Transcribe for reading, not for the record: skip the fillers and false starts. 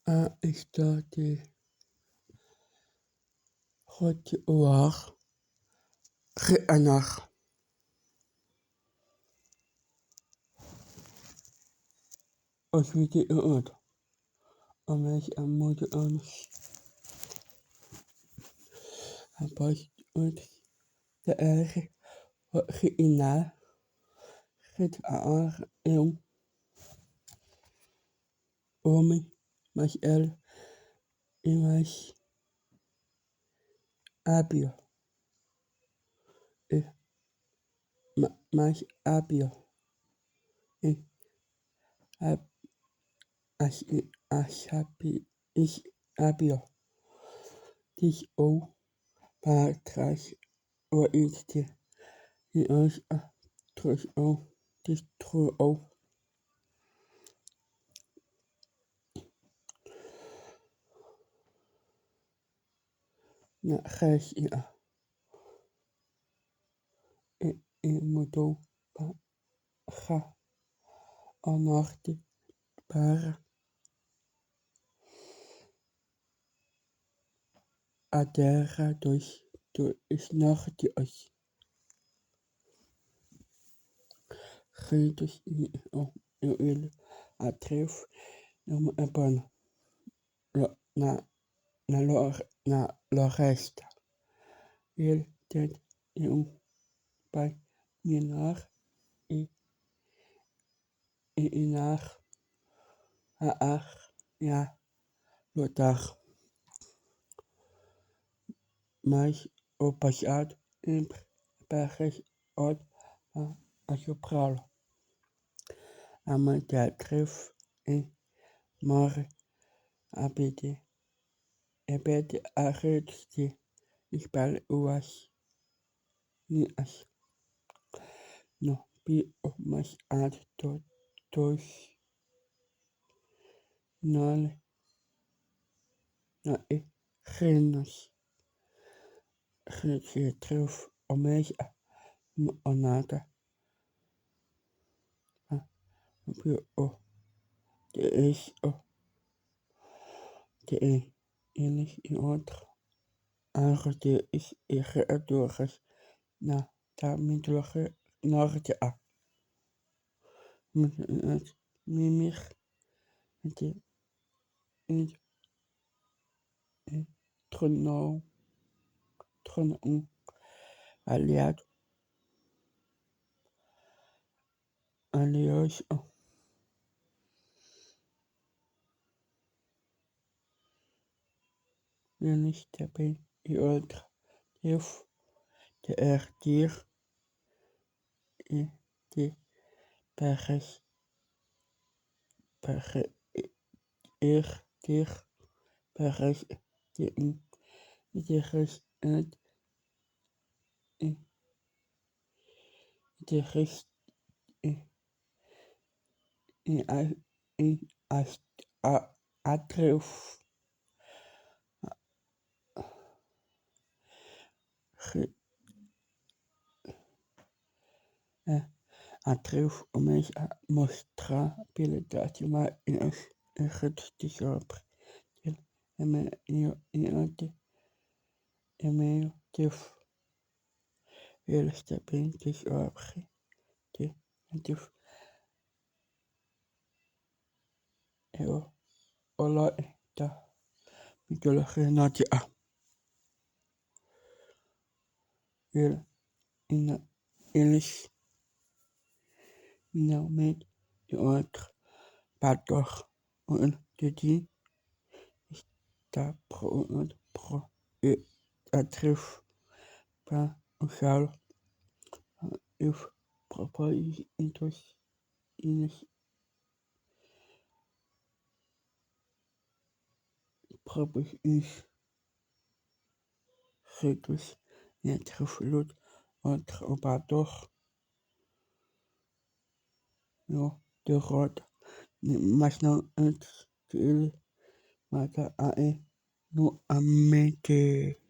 Istati hoti uar ri'anar osviti uut omes ammuti onus apost ut taari ri'ina rit aar omi mas el imas abio mas abio asapi is abio dis o patras o isti i os trus o dis tru o na res i modo pa ha onorti para adera dus du isnorti os Ritus i il atref abon na loresta il tet by minar i inar aach ja lotar mais o passado imperfes od a sopralo amante atref more abete arresti ispal uas ni as no pi o mas ad tos nole na genos tref o mes onata pi o det is o det enig i otro det is adorres na ta mitloche norte a mimir det trono aliat alios enig tapen i otro det dir det pares dir pares det res det res i atref atref o mes mostra piledatima in rit sobre til emeo tef elstapin sobre til eo oloi ta mitologi nati a elis med de otro pator und de sta pro atref pa usal if propos intos ines propos is ritus netreflut otro opador no de rot mas no antes que ele mata no amete